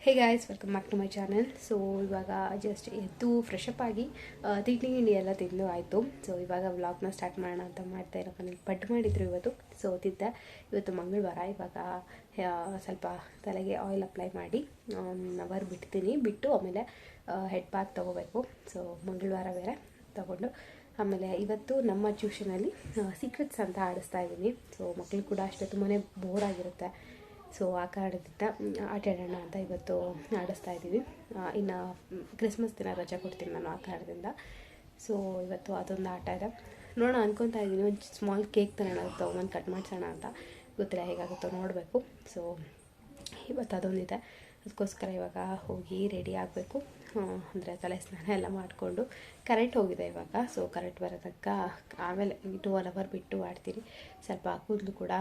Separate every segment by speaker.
Speaker 1: Hey guys, welcome back to my channel. So ಇವಾಗ just ಎದ್ದು fresh up ಆಗಿ ತಿಂಡಿ ಎಲ್ಲ ತಿಂದು ಆಯಿತು. ಸೊ ಇವಾಗ ವ್ಲಾಗ್ನ ಸ್ಟಾರ್ಟ್ ಮಾಡೋಣ ಅಂತ ಮಾಡ್ತಾ ಇರೋ ಮನೇಲಿ ಪಡ್ಡು ಮಾಡಿದ್ರು ಇವತ್ತು. ಸೊ ತಿದ್ದೆ. ಇವತ್ತು ಮಂಗಳವಾರ. ಇವಾಗ ಸ್ವಲ್ಪ ತಲೆಗೆ ಆಯಿಲ್ ಅಪ್ಲೈ ಮಾಡಿ 1 ಅವರ್ ಬಿಟ್ಟು ಆಮೇಲೆ ಹೆಡ್ ಬಾತ್ ತೊಗೋಬೇಕು. ಸೊ ಮಂಗಳವಾರ ಬೇರೆ ತೊಗೊಂಡು ಆಮೇಲೆ ಇವತ್ತು ನಮ್ಮ ಟ್ಯೂಷನಲ್ಲಿ ಸೀಕ್ರೆಟ್ಸ್ ಅಂತ ಆಡಿಸ್ತಾ ಇದ್ದೀನಿ. ಸೊ ಮಕ್ಕಳು ಕೂಡ ಅಷ್ಟೇ ತುಂಬಾ ಬೋರ್ ಆಗಿರುತ್ತೆ. ಸೊ ಆ ಕಾರಣದಿಂದ ಆಟ ಆಡೋಣ ಅಂತ ಇವತ್ತು ಆಡಿಸ್ತಾ ಇದ್ದೀವಿ. ಇನ್ನು ಕ್ರಿಸ್ಮಸ್ ದಿನ ರಜೆ ಕೊಡ್ತೀನಿ ನಾನು ಆ ಕಾರಣದಿಂದ. ಸೊ ಇವತ್ತು ಅದೊಂದು ಆಟ ಇದೆ. ನೋಡೋಣ ಅನ್ಕೊತಾ ಇದ್ದೀನಿ. ಒಂದು ಸ್ಮಾಲ್ ಕೇಕ್ ತರೋಣ ತೊಗೊಂಡು ಕಟ್ ಮಾಡಿಸೋಣ ಅಂತ. ಗೊತ್ತಿಲ್ಲ ಹೇಗಾಗುತ್ತೋ ನೋಡಬೇಕು. ಸೊ ಇವತ್ತು ಅದೊಂದಿದೆ. ಅದಕ್ಕೋಸ್ಕರ ಇವಾಗ ಹೋಗಿ ರೆಡಿ ಆಗಬೇಕು. ಅಂದರೆ ತಲೆ ಸ್ನಾನ ಎಲ್ಲ ಮಾಡಿಕೊಂಡು ಕರೆಂಟ್ ಹೋಗಿದೆ ಇವಾಗ. ಸೊ ಕರೆಂಟ್ ಬರೋದಕ್ಕ ಆಮೇಲೆ 1 ಅವರ್ ಬಿಟ್ಟು ಆಡ್ತೀನಿ. ಸ್ವಲ್ಪ ಕೂದಲು ಕೂಡ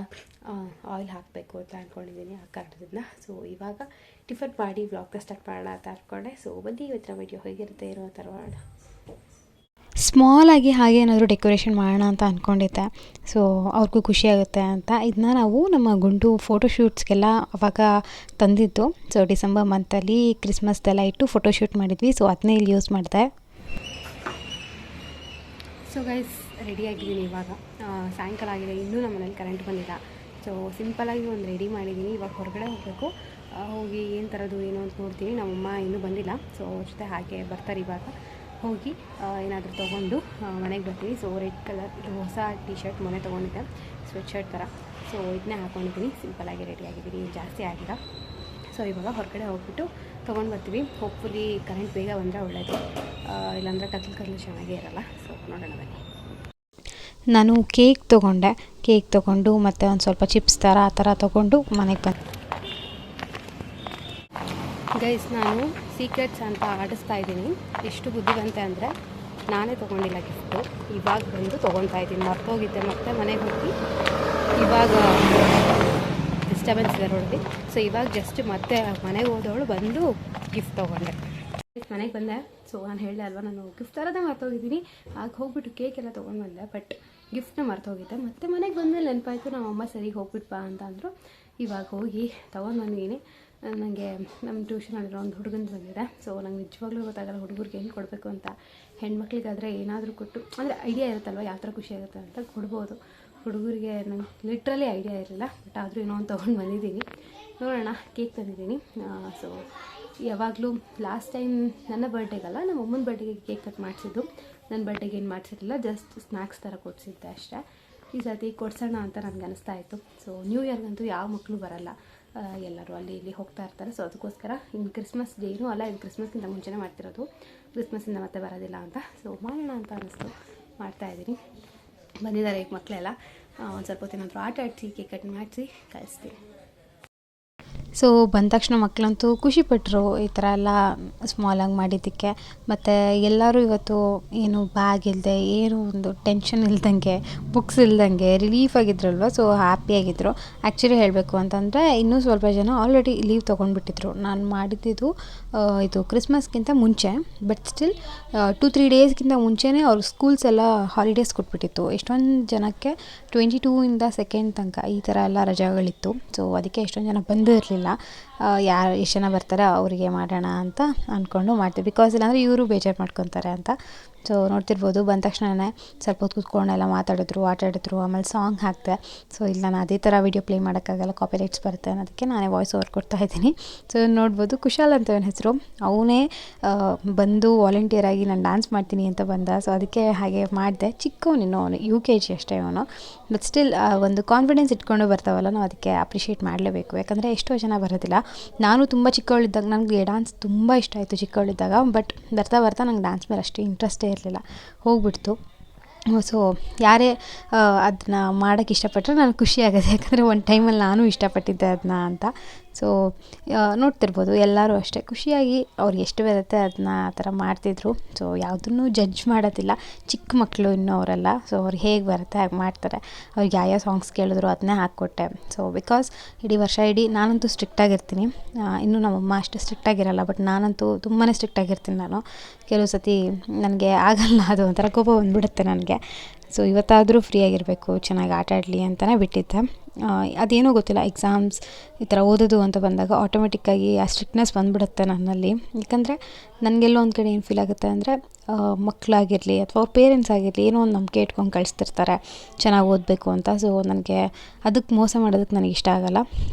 Speaker 1: ಆಯಿಲ್ ಹಾಕಬೇಕು ಅಂತ ಅಂದ್ಕೊಂಡಿದ್ದೀನಿ ಆ ಕಾರಣದಿಂದ. ಸೊ ಇವಾಗ ಟಿಫನ್ ಮಾಡಿ ವ್ಲಾಗ್ನ ಸ್ಟಾರ್ಟ್ ಮಾಡೋಣ ಅಂತ ಅಂದ್ಕೊಂಡೆ. ಸೊ ಬನ್ನಿ ಇವತ್ತಿನ ವಿಡಿಯೋ ಹೇಗಿರುತ್ತೆ ಇರೋ ಥರ ಮಾಡೋಣ.
Speaker 2: ಸ್ಮಾಲಾಗಿ ಹಾಗೆ ಏನಾದರೂ ಡೆಕೋರೇಷನ್ ಮಾಡೋಣ ಅಂತ ಅಂದ್ಕೊಂಡಿದ್ದೆ. ಸೊ ಅವ್ರಿಗೂ ಖುಷಿಯಾಗುತ್ತೆ ಅಂತ ಇದನ್ನ ನಾವು ನಮ್ಮ ಗುಂಡು ಫೋಟೋಶೂಟ್ಸ್ಗೆಲ್ಲ ಅವಾಗ ತಂದಿದ್ದು. ಸೊ ಡಿಸೆಂಬರ್ ಮಂತಲ್ಲಿ ಕ್ರಿಸ್ಮಸ್ದೆಲ್ಲ ಇಟ್ಟು ಫೋಟೋಶೂಟ್ ಮಾಡಿದ್ವಿ. ಸೊ ಅದನ್ನೇ ಇಲ್ಲಿ ಯೂಸ್ ಮಾಡಿದೆ.
Speaker 1: ಸೊ ಗೈಸ್, ರೆಡಿಯಾಗಿದ್ದೀನಿ ಇವಾಗ. ಸಾಯಂಕಾಲ ಆಗಿದೆ, ಇನ್ನೂ ನಮ್ಮ ಮನೇಲಿ ಕರೆಂಟ್ ಬಂದಿಲ್ಲ. ಸೊ ಸಿಂಪಲಾಗಿ ಒಂದು ರೆಡಿ ಮಾಡಿದ್ದೀನಿ. ಇವಾಗ ಹೊರಗಡೆ ಹೋಗಬೇಕು. ಹೋಗಿ ಏನು ತರೋದು ಏನು ಅಂತ ನೋಡ್ತೀನಿ. ನಮ್ಮಮ್ಮ ಇನ್ನೂ ಬಂದಿಲ್ಲ. ಸೊ ಅವ್ರ ಜೊತೆ ಹಾಗೆ ಬರ್ತಾರೆ. ಇವಾಗ ಹೋಗಿ ಏನಾದರೂ ತೊಗೊಂಡು ಮನೆಗೆ ಬರ್ತೀನಿ. ಸೊ ರೆಡ್ ಕಲರ್ ಇದು ಹೊಸ ಟಿ ಶರ್ಟ್ ಮೊನ್ನೆ ತೊಗೊಂಡಿದ್ದೆ, ಸ್ವೆಟ್ ಶರ್ಟ್ ಥರ. ಸೊ ಇದನ್ನೇ ಹಾಕ್ಕೊಂಡಿದ್ದೀನಿ. ಸಿಂಪಲಾಗಿ ರೆಡಿಯಾಗಿದ್ದೀನಿ, ಜಾಸ್ತಿ ಆಗಿಲ್ಲ. ಸೊ ಇವಾಗ ಹೊರಗಡೆ ಹೋಗ್ಬಿಟ್ಟು ತೊಗೊಂಡು ಬರ್ತೀವಿ. ಹೋಪ್ಫುಲಿ ಕರೆಂಟ್ ಬೇಗ ಬಂದರೆ ಒಳ್ಳೆಯದು, ಇಲ್ಲಾಂದರೆ ಕತ್ಲು ಚೆನ್ನಾಗೇ ಇರೋಲ್ಲ. ಸೊ ನೋಡೋಣ ಬನ್ನಿ.
Speaker 2: ನಾನು ಕೇಕ್ ತೊಗೊಂಡು ಮತ್ತು ಒಂದು ಸ್ವಲ್ಪ ಚಿಪ್ಸ್ ಥರ ಆ ಥರ ತೊಗೊಂಡು ಮನೆಗೆ ಬಂದೆ.
Speaker 1: ಗೈಸ್, ನಾನು ಸೀಕ್ರೆಟ್ಸ್ ಅಂತ ಆಡಿಸ್ತಾ ಇದ್ದೀನಿ. ಎಷ್ಟು ಬುದ್ಧಿವಂತೆ ಅಂದರೆ ನಾನೇ ತೊಗೊಂಡಿಲ್ಲ ಗಿಫ್ಟು. ಇವಾಗ ಬಂದು ತೊಗೊಳ್ತಾ ಇದ್ದೀನಿ. ಮರ್ತೋಗಿದ್ದೆ, ಮತ್ತೆ ಮನೆಗೆ ಹೋಗಿ ಇವಾಗ ಡಿಸ್ಟರ್ಬೆನ್ಸ್ ಇದೆ ರೋಡಲ್ಲಿ. ಸೊ ಇವಾಗ ಜಸ್ಟ್ ಮತ್ತೆ ಮನೆಗೆ ಹೋದವಳು ಬಂದು ಗಿಫ್ಟ್ ತೊಗೊಂಡೆ. ಮನೆಗೆ ಬಂದೆ. ಸೊ ನಾನು ಹೇಳಿದೆ ಅಲ್ವಾ, ನಾನು ಗಿಫ್ಟ್ ತರೋದೇ ಮರ್ತೋಗಿದ್ದೀನಿ. ಆಗ ಹೋಗ್ಬಿಟ್ಟು ಕೇಕ್ ಎಲ್ಲ ತೊಗೊಂಡು ಬಂದೆ, ಬಟ್ ಗಿಫ್ಟ್ನ ಮರ್ತೋಗಿದ್ದೆ. ಮತ್ತೆ ಮನೆಗೆ ಬಂದಮೇಲೆ ನೆನಪಾಯಿತು. ನಮ್ಮ ಅಮ್ಮ ಸರಿ ಹೋಗ್ಬಿಟ್ಟು ಬಾ ಅಂತ ಅಂದರು. ಇವಾಗ ಹೋಗಿ ತೊಗೊಂಡು ಬಂದಿದ್ದೀನಿ. ನನಗೆ ನಮ್ಮ ಟ್ಯೂಷನಲ್ಲಿರೋ ಒಂದು ಹುಡುಗಂದು ಬಂದಿದೆ. ಸೊ ನಂಗೆ ನಿಜವಾಗ್ಲೂ ಗೊತ್ತಾಗಲ್ಲ ಹುಡುಗರಿಗೆ ಏನು ಕೊಡಬೇಕು ಅಂತ. ಹೆಣ್ಮಕ್ಳಿಗಾದರೆ ಏನಾದರೂ ಕೊಟ್ಟು, ಅಂದರೆ ಐಡಿಯಾ ಇರುತ್ತಲ್ವ ಯಾವ ಥರ ಖುಷಿ ಆಗುತ್ತೆ ಅಂತ ಕೊಡ್ಬೋದು. ಹುಡುಗರಿಗೆ ನಂಗೆ ಲಿಟ್ರಲಿ ಐಡಿಯಾ ಇರಲಿಲ್ಲ, ಬಟ್ ಆದರೂ ಏನೋ ಒಂದು ತೊಗೊಂಡು ಬಂದಿದ್ದೀನಿ. ನೋಡೋಣ. ಕೇಕ್ ತಂದಿದ್ದೀನಿ. ಸೊ ಯಾವಾಗಲೂ ಲಾಸ್ಟ್ ಟೈಮ್ ನನ್ನ ಬರ್ಡೇಗಲ್ಲ, ನಮ್ಮ ಅಮ್ಮನ ಬರ್ಡೇಗೆ ಕೇಕ್ ಕಟ್ ಮಾಡಿಸಿದ್ದು. ನನ್ನ ಬರ್ಡೇಗೆ ಏನು ಮಾಡಿಸಿರಲಿಲ್ಲ, ಜಸ್ಟ್ ಸ್ನ್ಯಾಕ್ಸ್ ಥರ ಕೊಡಿಸಿದ್ದೆ ಅಷ್ಟೇ. ಈ ಸರ್ತಿ ಕೊಡ್ಸೋಣ ಅಂತ ನನಗೆ ಅನಿಸ್ತಾ ಇತ್ತು. ಸೊ ನ್ಯೂ ಇಯರ್ಗಂತೂ ಯಾವ ಮಕ್ಕಳು ಬರೋಲ್ಲ, ಎಲ್ಲರೂ ಅಲ್ಲಿ ಇಲ್ಲಿ ಹೋಗ್ತಾ ಇರ್ತಾರೆ. ಸೊ ಅದಕ್ಕೋಸ್ಕರ ಇನ್ನು ಕ್ರಿಸ್ಮಸ್ ಡೇನೂ ಅಲ್ಲ, ಇದು ಕ್ರಿಸ್ಮಸ್ಗಿಂತ ಮುಂಚೆನೇ ಮಾಡ್ತಿರೋದು. ಕ್ರಿಸ್ಮಸ್ಸಿಂದ ಮತ್ತೆ ಬರೋದಿಲ್ಲ ಅಂತ. ಸೊ ಮಾಡೋಣ ಅಂತ ಅನ್ನಿಸ್ತು, ಮಾಡ್ತಾಯಿದ್ದೀನಿ. ಬಂದಿದ್ದಾರೆ ಈಗ ಮಕ್ಕಳೆಲ್ಲ. ಒಂದು ಸ್ವಲ್ಪ ಹೊತ್ತಿನಾದರೂ ಆಟ ಆಡಿಸಿ ಕೇಕ್ ಕಟ್ ಮಾಡಿಸಿ ಕಳಿಸ್ತೀನಿ.
Speaker 2: ಸೊ ಬಂದ ತಕ್ಷಣ ಮಕ್ಕಳಂತೂ ಖುಷಿಪಟ್ಟರು ಈ ಥರ ಎಲ್ಲ ಸ್ಮಾಲಾಗಿ ಮಾಡಿದ್ದಕ್ಕೆ. ಮತ್ತು ಎಲ್ಲರೂ ಇವತ್ತು ಏನು ಬ್ಯಾಗ್ ಇಲ್ಲದೆ, ಏನು ಒಂದು ಟೆನ್ಷನ್ ಇಲ್ದಂಗೆ, ಬುಕ್ಸ್ ಇಲ್ದಂಗೆ ರಿಲೀಫ್ ಆಗಿದ್ರಲ್ವ. ಸೊ ಹ್ಯಾಪಿಯಾಗಿದ್ದರು. ಆ್ಯಕ್ಚುಲಿ ಹೇಳಬೇಕು ಅಂತಂದರೆ ಇನ್ನೂ ಸ್ವಲ್ಪ ಜನ ಆಲ್ರೆಡಿ ಲೀವ್ ತೊಗೊಂಡ್ಬಿಟ್ಟಿದ್ರು. ನಾನು ಮಾಡಿದ್ದು ಇದು ಕ್ರಿಸ್ಮಸ್ಗಿಂತ ಮುಂಚೆ, ಬಟ್ ಸ್ಟಿಲ್ 2-3 ಡೇಸ್ಗಿಂತ ಮುಂಚೆನೇ ಅವ್ರ ಸ್ಕೂಲ್ಸ್ ಎಲ್ಲ ಹಾಲಿಡೇಸ್ ಕೊಟ್ಬಿಟ್ಟಿತ್ತು. ಎಷ್ಟೊಂದು ಜನಕ್ಕೆ 22ಇಂದ 2nd ತನಕ ಈ ಥರ ಎಲ್ಲ ರಜೆಗಳಿತ್ತು. ಸೊ ಅದಕ್ಕೆ ಎಷ್ಟೊಂದು ಜನ ಬಂದು ಇರಲಿಲ್ಲ. ಯಾರು ಎಷ್ಟು ಜನ ಬರ್ತಾರೆ ಅವರಿಗೆ ಮಾಡೋಣ ಅಂತ ಅಂದ್ಕೊಂಡು ಮಾಡ್ತೀವಿ. ಬಿಕಾಸ್ ಇಲ್ಲಾಂದರೆ ಇವರು ಬೇಜಾರು ಮಾಡ್ಕೊತಾರೆ ಅಂತ. ಸೊ ನೋಡ್ತಿರ್ಬೋದು, ಬಂದ ತಕ್ಷಣವೇ ಸ್ವಲ್ಪ ಹೊತ್ತು ಕೂತ್ಕೊಂಡೆಲ್ಲ ಮಾತಾಡಿದ್ರು, ಆಟ ಆಡಿದ್ರು, ಆಮೇಲೆ ಸಾಂಗ್ ಹಾಕಿದೆ. ಸೊ ಇಲ್ಲ ನಾನು ಅದೇ ಥರ ವೀಡಿಯೋ ಪ್ಲೇ ಮಾಡೋಕ್ಕಾಗಲ್ಲ, ಕಾಪಿರೈಟ್ಸ್ ಬರುತ್ತೆ ಅನ್ನೋದಕ್ಕೆ ನಾನೇ ವಾಯ್ಸ್ ಓವರ್ ಕೊಡ್ತಾಯಿದ್ದೀನಿ. ಸೊ ನೋಡ್ಬೋದು, ಕುಶಾಲ್ ಅಂತ ಅವನ ಹೆಸರು. ಅವನೇ ಬಂದು ವಾಲಂಟಿಯರ್ ಆಗಿ ನಾನು ಡ್ಯಾನ್ಸ್ ಮಾಡ್ತೀನಿ ಅಂತ ಬಂದ. ಸೊ ಅದಕ್ಕೆ ಹಾಗೆ ಮಾಡಿದೆ. ಚಿಕ್ಕವನಿನ್ನು, ಅವನು UKG ಅಷ್ಟೇ ಅವನು. ಬಟ್ ಸ್ಟಿಲ್ ಒಂದು ಕಾನ್ಫಿಡೆನ್ಸ್ ಇಟ್ಕೊಂಡು ಬರ್ತಾವಲ್ಲ, ನಾವು ಅದಕ್ಕೆ ಅಪ್ರಿಷಿಯೇಟ್ ಮಾಡಲೇಬೇಕು. ಯಾಕಂದರೆ ಎಷ್ಟೋ ಜನ ಬರೋದಿಲ್ಲ. ನಾನು ತುಂಬ ಚಿಕ್ಕವಳಿದ್ದಾಗ ನನಗೆ ಡ್ಯಾನ್ಸ್ ತುಂಬ ಇಷ್ಟ ಆಯಿತು ಚಿಕ್ಕವಳಿದ್ದಾಗ. ಬಟ್ ಬರ್ತಾ ನಂಗೆ ಡ್ಯಾನ್ಸ್ ಮೇಲೆ ಅಷ್ಟು ಇಂಟ್ರೆಸ್ಟೇ ಇರಲಿಲ್ಲ, ಹೋಗ್ಬಿಡ್ತು. ಸೊ ಯಾರೇ ಅದನ್ನ ಮಾಡೋಕ್ಕೆ ಇಷ್ಟಪಟ್ಟರೆ ನನಗೆ ಖುಷಿಯಾಗುತ್ತೆ. ಯಾಕಂದರೆ ಒಂದು ಟೈಮಲ್ಲಿ ನಾನು ಇಷ್ಟಪಟ್ಟಿದ್ದೆ ಅದನ್ನ ಅಂತ. ಸೊ ನೋಡ್ತಿರ್ಬೋದು, ಎಲ್ಲರೂ ಅಷ್ಟೇ ಖುಷಿಯಾಗಿ ಅವ್ರಿಗೆ ಎಷ್ಟು ಬರುತ್ತೆ ಅದನ್ನ ಆ ಥರ ಮಾಡ್ತಿದ್ರು. ಸೊ ಯಾವುದನ್ನು ಜಡ್ಜ್ ಮಾಡೋದಿಲ್ಲ. ಚಿಕ್ಕ ಮಕ್ಕಳು ಇನ್ನೂ ಅವರೆಲ್ಲ. ಸೊ ಅವ್ರಿಗೆ ಹೇಗೆ ಬರುತ್ತೆ ಹಾಗೆ ಮಾಡ್ತಾರೆ. ಅವ್ರಿಗೆ ಯಾವ ಸಾಂಗ್ಸ್ ಕೇಳಿದ್ರು ಅದನ್ನೇ ಹಾಕ್ಕೊಟ್ಟೆ. ಸೊ ಬಿಕಾಸ್ ಇಡೀ ವರ್ಷ ನಾನಂತೂ ಸ್ಟ್ರಿಕ್ಟಾಗಿರ್ತೀನಿ. ಇನ್ನೂ ನಮ್ಮಮ್ಮ ಅಷ್ಟು ಸ್ಟ್ರಿಕ್ಟಾಗಿರಲ್ಲ, ಬಟ್ ನಾನಂತೂ ತುಂಬಾ ಸ್ಟ್ರಿಕ್ಟಾಗಿರ್ತೀನಿ ನಾನು. ಕೆಲವು ಸತಿ ನನಗೆ ಆಗಲ್ಲ, ಅದು ಒಂಥರ ಕೋಪ ಬಂದುಬಿಡುತ್ತೆ ನನಗೆ. ಸೊ ಇವತ್ತಾದರೂ ಫ್ರೀಯಾಗಿರಬೇಕು, ಚೆನ್ನಾಗಿ ಆಟ ಆಡಲಿ ಅಂತಲೇ ಬಿಟ್ಟಿದ್ದೆ. ಅದೇನೋ ಗೊತ್ತಿಲ್ಲ, ಎಕ್ಸಾಮ್ಸ್ ಈ ಥರ ಓದೋದು ಅಂತ ಬಂದಾಗ ಆಟೋಮೆಟಿಕ್ಕಾಗಿ ಆ ಸ್ಟ್ರಿಕ್ಟ್ನೆಸ್ ಬಂದುಬಿಡುತ್ತೆ ನನ್ನಲ್ಲಿ. ಯಾಕಂದರೆ ನನಗೆಲ್ಲೋ ಒಂದು ಕಡೆ ಏನು ಫೀಲ್ ಆಗುತ್ತೆ ಅಂದರೆ, ಮಕ್ಕಳಾಗಿರಲಿ ಅಥವಾ ಅವ್ರ ಪೇರೆಂಟ್ಸ್ ಆಗಿರಲಿ ಏನೋ ಒಂದು ನಂಬಿಕೆ ಇಟ್ಕೊಂಡು ಕಳಿಸ್ತಿರ್ತಾರೆ ಚೆನ್ನಾಗಿ ಓದಬೇಕು ಅಂತ. ಸೊ ನನಗೆ ಅದಕ್ಕೆ ಮೋಸ ಮಾಡೋದಕ್ಕೆ ನನಗೆ ಇಷ್ಟ ಆಗೋಲ್ಲ.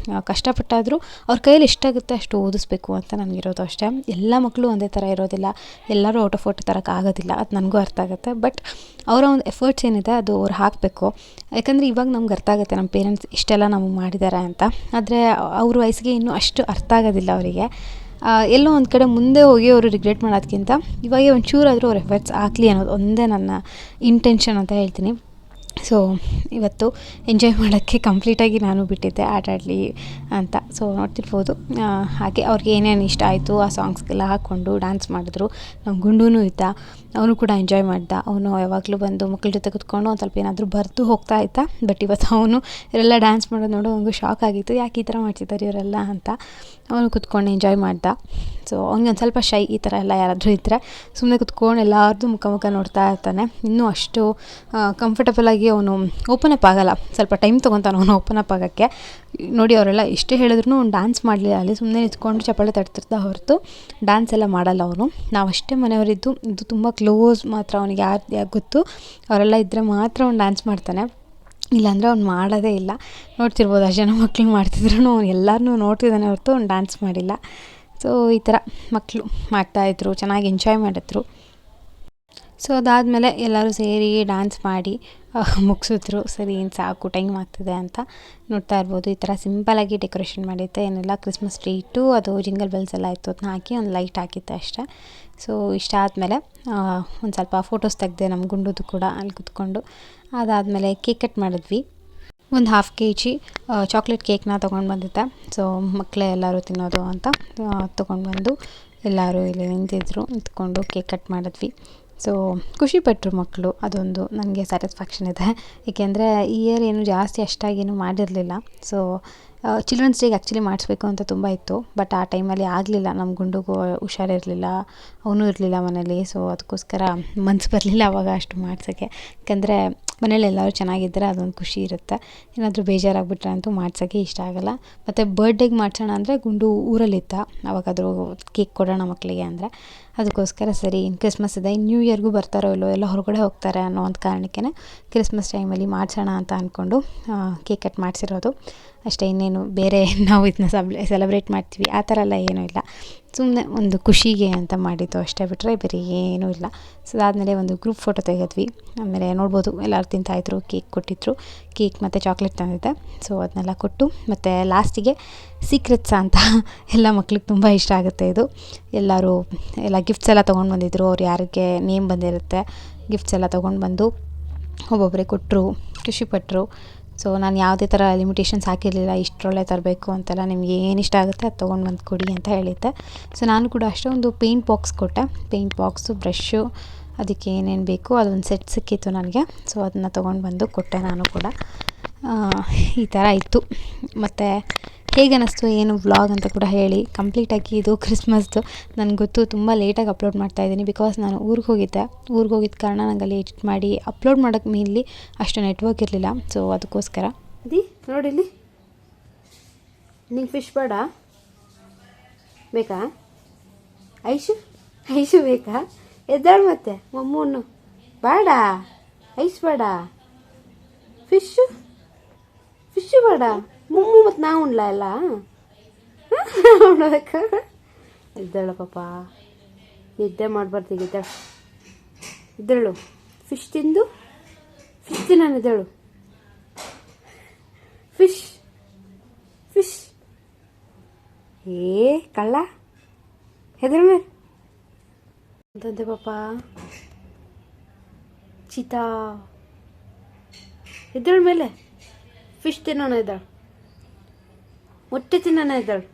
Speaker 2: ಕಷ್ಟಪಟ್ಟಾದರೂ ಅವ್ರ ಕೈಯಲ್ಲಿ ಎಷ್ಟಾಗುತ್ತೆ ಅಷ್ಟು ಓದಿಸ್ಬೇಕು ಅಂತ ನನಗಿರೋದು ಅಷ್ಟೇ. ಎಲ್ಲ ಮಕ್ಕಳು ಒಂದೇ ಥರ ಇರೋದಿಲ್ಲ, ಎಲ್ಲರೂ ಔಟ್ ಆಫ್ ಔಟ್ ತರೋಕ್ಕಾಗೋದಿಲ್ಲ, ಅದು ನನಗೂ ಅರ್ಥ ಆಗುತ್ತೆ. ಬಟ್ ಅವರ ಒಂದು ಎಫರ್ಟ್ಸ್ ಏನಿದೆ ಅದು ಅವ್ರು ಹಾಕಬೇಕು. ಯಾಕಂದರೆ ಇವಾಗ ನಮ್ಗೆ ಅರ್ಥ ಆಗುತ್ತೆ ನಮ್ಮ ಪೇರೆಂಟ್ಸ್ ಇಷ್ಟೆಲ್ಲ ನಮಗೆ ಮಾಡಿದ್ದಾರೆ ಅಂತ. ಆದರೆ ಅವ್ರ ವಯಸ್ಸಿಗೆ ಇನ್ನೂ ಅಷ್ಟು ಅರ್ಥ ಆಗೋದಿಲ್ಲ ಅವರಿಗೆ. ಎಲ್ಲೋ ಒಂದು ಕಡೆ ಮುಂದೆ ಹೋಗಿ ಅವರು ರಿಗ್ರೆಟ್ ಮಾಡೋದಕ್ಕಿಂತ ಇವಾಗೆ ಒಂಚೂರಾದರೂ ಅವ್ರ ಎಫರ್ಟ್ಸ್ ಹಾಕಲಿ ಅನ್ನೋದು ಒಂದೇ ನನ್ನ ಇಂಟೆನ್ಷನ್ ಅಂತ ಹೇಳ್ತೀನಿ. ಸೊ ಇವತ್ತು ಎಂಜಾಯ್ ಮಾಡೋಕ್ಕೆ ಕಂಪ್ಲೀಟಾಗಿ ನಾನು ಬಿಟ್ಟಿದ್ದೆ ಆಟ ಆಡಲಿ ಅಂತ. ಸೊ ನೋಡ್ತಿರ್ಬೋದು, ಹಾಗೆ ಅವ್ರಿಗೆ ಏನೇನು ಇಷ್ಟ ಆಯಿತು ಆ ಸಾಂಗ್ಸ್ಗೆಲ್ಲ ಹಾಕ್ಕೊಂಡು ಡ್ಯಾನ್ಸ್ ಮಾಡಿದ್ರು. ನಮ್ಮ ಗುಂಡೂ ಇದ್ದ, ಅವನು ಕೂಡ ಎಂಜಾಯ್ ಮಾಡ್ದ. ಅವನು ಯಾವಾಗಲೂ ಬಂದು ಮಕ್ಕಳ ಜೊತೆ ಕೂತ್ಕೊಂಡು ಒಂದು ಸ್ವಲ್ಪ ಏನಾದರೂ ಬರೆದು ಹೋಗ್ತಾ ಇದ್ದ. ಬಟ್ ಇವತ್ತು ಅವನು ಇವರೆಲ್ಲ ಡ್ಯಾನ್ಸ್ ಮಾಡೋದು ನೋಡು ಅವನಿಗೂ ಶಾಕ್ ಆಗಿತ್ತು, ಯಾಕೆ ಈ ಥರ ಮಾಡ್ತಿದ್ದಾರೆ ಇವರೆಲ್ಲ ಅಂತ. ಅವನು ಕೂತ್ಕೊಂಡು ಎಂಜಾಯ್ ಮಾಡ್ದ. ಸೊ ಅವ್ನಿಗೆ ಒಂದು ಸ್ವಲ್ಪ ಶೈ ಈ ಥರ ಎಲ್ಲ ಯಾರಾದರೂ ಇದ್ದರೆ ಸುಮ್ಮನೆ ಕೂತ್ಕೊಂಡು ಎಲ್ಲರದ್ದು ಮುಖ ನೋಡ್ತಾ ಇರ್ತಾನೆ. ಇನ್ನೂ ಅಷ್ಟು ಕಂಫರ್ಟಬಲಾಗಿ ಅವನು ಓಪನ್ ಅಪ್ ಆಗೋಲ್ಲ, ಸ್ವಲ್ಪ ಟೈಮ್ ತೊಗೊತಾನೆ ಅವನು ಓಪನ್ ಅಪ್ ಆಗೋಕ್ಕೆ. ನೋಡಿ ಅವರೆಲ್ಲ ಎಷ್ಟೇ ಹೇಳಿದ್ರು ಅವ್ನು ಡ್ಯಾನ್ಸ್ ಮಾಡಲಿಲ್ಲ, ಅಲ್ಲಿ ಸುಮ್ಮನೆ ನಿಂತ್ಕೊಂಡು ಚಪ್ಪಾಳೆ ತಟ್ತಿರ್ತಾ ಹೊರತು ಡ್ಯಾನ್ಸ್ ಎಲ್ಲ ಮಾಡಲ್ಲ ಅವನು. ನಾವಷ್ಟೇ ಮನೆಯವರಿದ್ದು ಇದು ತುಂಬ ಕ್ಲೋಸ್ ಮಾತ್ರ ಅವನಿಗೆ ಯಾರು ಗೊತ್ತು, ಅವರೆಲ್ಲ ಇದ್ದರೆ ಮಾತ್ರ ಅವ್ನು ಡ್ಯಾನ್ಸ್ ಮಾಡ್ತಾನೆ, ಇಲ್ಲಾಂದರೆ ಅವ್ನು ಮಾಡೋದೇ ಇಲ್ಲ. ನೋಡ್ತಿರ್ಬೋದು ಅಷ್ಟು ಜನ ಮಕ್ಕಳು ಮಾಡ್ತಿದ್ರು ಅವ್ನು ಎಲ್ಲರನ್ನೂ ನೋಡ್ತಿದ್ದಾನೆ ಹೊರತು ಅವ್ನು ಡ್ಯಾನ್ಸ್ ಮಾಡಿಲ್ಲ. ಸೊ ಈ ಥರ ಮಕ್ಕಳು ಮಾಡ್ತಾಯಿದ್ರು, ಚೆನ್ನಾಗಿ ಎಂಜಾಯ್ ಮಾಡಿದ್ರು. ಸೊ ಅದಾದಮೇಲೆ ಎಲ್ಲರೂ ಸೇರಿ ಡ್ಯಾನ್ಸ್ ಮಾಡಿ ಮುಗಿಸಿದ್ರು. ಸರಿ ಏನು ಸಾಕು, ಟೈಮ್ ಆಗ್ತಿದೆ ಅಂತ. ನೋಡ್ತಾ ಇರ್ಬೋದು ಈ ಥರ ಸಿಂಪಲಾಗಿ ಡೆಕೋರೇಷನ್ ಮಾಡಿದ್ದೆ, ಏನೆಲ್ಲ ಕ್ರಿಸ್ಮಸ್ ಟ್ರೀ ಇಟ್ಟು ಅದು ಜಿಂಗಲ್ ಬೆಲ್ಸ್ ಎಲ್ಲ ಇತ್ತು, ಅದನ್ನ ಹಾಕಿ ಒಂದು ಲೈಟ್ ಹಾಕಿದ್ದೆ ಅಷ್ಟೇ. ಸೊ ಇಷ್ಟ ಆದಮೇಲೆ ಒಂದು ಸ್ವಲ್ಪ ಫೋಟೋಸ್ ತೆಗೆದೆ ನಮ್ಮ ಗುಂಡುದು ಕೂಡ ಅಲ್ಲಿ ಕೂತ್ಕೊಂಡು. ಅದಾದಮೇಲೆ ಕೇಕ್ ಕಟ್ ಮಾಡಿದ್ವಿ. ಒಂದು 1/2 kg ಚಾಕ್ಲೇಟ್ ಕೇಕ್ನ ತೊಗೊಂಡು ಬಂದಿದ್ದೆ. ಸೊ ಮಕ್ಕಳೇ ಎಲ್ಲರೂ ತಿನ್ನೋದು ಅಂತ ತೊಗೊಂಡು ಬಂದು ಎಲ್ಲರೂ ಇಲ್ಲಿ ನಿಂತ್ಕೊಂಡು ಕೇಕ್ ಕಟ್ ಮಾಡಿದ್ವಿ. ಸೊ ಖುಷಿಪಟ್ಟರು ಮಕ್ಕಳು, ಅದೊಂದು ನನಗೆ ಸ್ಯಾಟಿಸ್ಫ್ಯಾಕ್ಷನ್ ಇದೆ. ಏಕೆಂದರೆ ಈ ಇಯರ್ ಏನು ಜಾಸ್ತಿ ಅಷ್ಟಾಗೇನು ಮಾಡಿರಲಿಲ್ಲ. ಸೊ ಚಿಲ್ಡ್ರನ್ಸ್ ಡೇಗೆ ಆ್ಯಕ್ಚುಲಿ ಮಾಡಿಸ್ಬೇಕು ಅಂತ ತುಂಬ ಇತ್ತು, ಬಟ್ ಆ ಟೈಮಲ್ಲಿ ಆಗಲಿಲ್ಲ. ನಮ್ಮ ಗುಂಡುಗೂ ಹುಷಾರಿರಲಿಲ್ಲ, ಅವನು ಇರಲಿಲ್ಲ ಮನೇಲಿ. ಸೊ ಅದಕ್ಕೋಸ್ಕರ ಮನಸ್ಸು ಬರಲಿಲ್ಲ ಅವಾಗ ಅಷ್ಟು ಮಾಡ್ಸೋಕ್ಕೆ. ಯಾಕಂದರೆ ಮನೇಲಿ ಎಲ್ಲರೂ ಚೆನ್ನಾಗಿದ್ದರೆ ಅದೊಂದು ಖುಷಿ ಇರುತ್ತೆ. ಏನಾದರೂ ಬೇಜಾರಾಗ್ಬಿಟ್ರೆ ಅಂತೂ ಮಾಡ್ಸೋಕ್ಕೆ ಇಷ್ಟ ಆಗೋಲ್ಲ. ಮತ್ತು ಬರ್ಡೇಗೆ ಮಾಡಿಸೋಣ ಅಂದರೆ ಗುಂಡು ಊರಲ್ಲಿದ್ದ, ಅವಾಗಾದರೂ ಕೇಕ್ ಕೊಡೋಣ ಮಕ್ಕಳಿಗೆ ಅಂದರೆ. ಅದಕ್ಕೋಸ್ಕರ ಸರಿ ಇನ್ನು ಕ್ರಿಸ್ಮಸ್ ಇದೆ, ನ್ಯೂ ಇಯರ್ಗೂ ಬರ್ತಾರೋ ಇಲ್ಲೋ, ಎಲ್ಲ ಹೊರಗಡೆ ಹೋಗ್ತಾರೆ ಅನ್ನೋ ಒಂದು ಕಾರಣಕ್ಕೆ ಕ್ರಿಸ್ಮಸ್ ಟೈಮಲ್ಲಿ ಮಾಡಿಸೋಣ ಅಂತ ಅಂದ್ಕೊಂಡು ಕೇಕ್ ಕಟ್ ಮಾಡಿಸಿರೋದು ಅಷ್ಟೇ. ಇನ್ನೇನು ಬೇರೆ ನಾವು ಇದನ್ನ ಸೆಲೆಬ್ರೇಟ್ ಮಾಡ್ತೀವಿ ಆ ಥರ ಎಲ್ಲ ಏನೂ ಇಲ್ಲ, ಸುಮ್ಮನೆ ಒಂದು ಖುಷಿಗೆ ಅಂತ ಮಾಡಿದ್ದು ಅಷ್ಟೇ, ಬಿಟ್ಟರೆ ಬೇರೆ ಏನೂ ಇಲ್ಲ. ಸೊ ಅದಾದಮೇಲೆ ಒಂದು ಗ್ರೂಪ್ ಫೋಟೋ ತೆಗೆದ್ವಿ. ಆಮೇಲೆ ನೋಡ್ಬೋದು ಎಲ್ಲರೂ ತಿಂತಾಯಿದ್ರು, ಕೇಕ್ ಕೊಟ್ಟಿದ್ದರು, ಕೇಕ್ ಮತ್ತು ಚಾಕ್ಲೇಟ್ ತಂದಿದ್ದೆ. ಸೊ ಅದನ್ನೆಲ್ಲ ಕೊಟ್ಟು ಮತ್ತು ಲಾಸ್ಟಿಗೆ ಸೀಕ್ರೆಟ್ಸ ಅಂತ ಎಲ್ಲ ಮಕ್ಳಿಗೆ ತುಂಬ ಇಷ್ಟ ಆಗುತ್ತೆ ಇದು. ಎಲ್ಲರೂ ಎಲ್ಲ ಗಿಫ್ಟ್ಸ್ ಎಲ್ಲ ತೊಗೊಂಡು ಬಂದಿದ್ದರು, ಅವ್ರು ಯಾರಿಗೆ ನೇಮ್ ಬಂದಿರುತ್ತೆ ಗಿಫ್ಟ್ಸ್ ಎಲ್ಲ ತೊಗೊಂಡು ಬಂದು ಒಬ್ಬೊಬ್ಬರೇ ಕೊಟ್ಟರು, ಖುಷಿಪಟ್ಟರು. ಸೊ ನಾನು ಯಾವುದೇ ಥರ ಲಿಮಿಟೇಷನ್ಸ್ ಹಾಕಿರಲಿಲ್ಲ, ಇಷ್ಟರೊಳಗೆ ತರಬೇಕು ಅಂತೆಲ್ಲ, ನಿಮ್ಗೆ ಏನು ಇಷ್ಟ ಆಗುತ್ತೆ ಅದು ತೊಗೊಂಡು ಬಂದು ಕೊಡಿ ಅಂತ ಹೇಳಿದ್ದೆ. ಸೊ ನಾನು ಕೂಡ ಅಷ್ಟೇ ಒಂದು ಪೇಂಟ್ ಬಾಕ್ಸ್ ಕೊಟ್ಟೆ. ಪೇಂಟ್ ಬಾಕ್ಸು, ಬ್ರಷ್ಷು, ಅದಕ್ಕೆ ಏನೇನು ಬೇಕು ಅದೊಂದು ಸೆಟ್ ಸಿಕ್ಕಿತ್ತು ನನಗೆ. ಸೊ ಅದನ್ನು ತೊಗೊಂಡು ಬಂದು ಕೊಟ್ಟೆ ನಾನು ಕೂಡ. ಈ ಥರ ಇತ್ತು. ಮತ್ತು ಹೇಗೆ ಅನ್ನಿಸ್ತು ಏನು ವ್ಲಾಗ್ ಅಂತ ಕೂಡ ಹೇಳಿ. ಕಂಪ್ಲೀಟಾಗಿ ಇದು ಕ್ರಿಸ್ಮಸ್ದು ನನಗೆ ಗೊತ್ತು ತುಂಬ ಲೇಟಾಗಿ ಅಪ್ಲೋಡ್ ಮಾಡ್ತಾಯಿದ್ದೀನಿ, ಬಿಕಾಸ್ ನಾನು ಊರಿಗೆ ಹೋಗಿದ್ದ ಕಾರಣ ನಂಗೆ ಅಲ್ಲಿ ಎಡಿಟ್ ಮಾಡಿ ಅಪ್ಲೋಡ್ ಮಾಡೋಕ್ಕೆ ಮೇನ್ಲಿ ಅಷ್ಟು ನೆಟ್ವರ್ಕ್ ಇರಲಿಲ್ಲ. ಸೊ ಅದಕ್ಕೋಸ್ಕರ
Speaker 1: ನೋಡಿಲ್ಲಿ ನಿಂಗೆ ಫಿಶ್ ಬೇಡ ಬೇಕಾ? ಐಶು ಬೇಕಾ? ಎದ್ದಾಳು ಮತ್ತೆ ಮಮ್ಮೂನು ಬೇಡ, ಐಸ್ ಬೇಡ, ಫಿಶ್ಶು ಬೇಡ, ಮುಮ್ಮು ಮತ್ತು ನಾ ಉಣ್ಲ ಎಲ್ಲ ಉಣ್ಬೇಕ? ಇದ್ದಾಳ ಪಾಪ, ನಿದ್ದೆ ಮಾಡಬಾರ್ದು, ಇದ್ದಳು ಫಿಶ್ ತಿಂದು ಫಿಶ್ ತಿನ್ನೋನಿದ್ದಳು. ಫಿಶ್ ಕಳ್ಳ ಹೆದ್ರ ಮೇಲೆ ಅಂತಂದೆ ಪಾಪ. ಚೀತಾ ಇದ್ದಳ ಮೇಲೆ ಫಿಶ್ ತಿನ್ನೋಣ ಇದ್ದಾಳು, ಮೊಟ್ಟೆ ತಿನ್ನೋಣ ಇದ್ದಾಳು.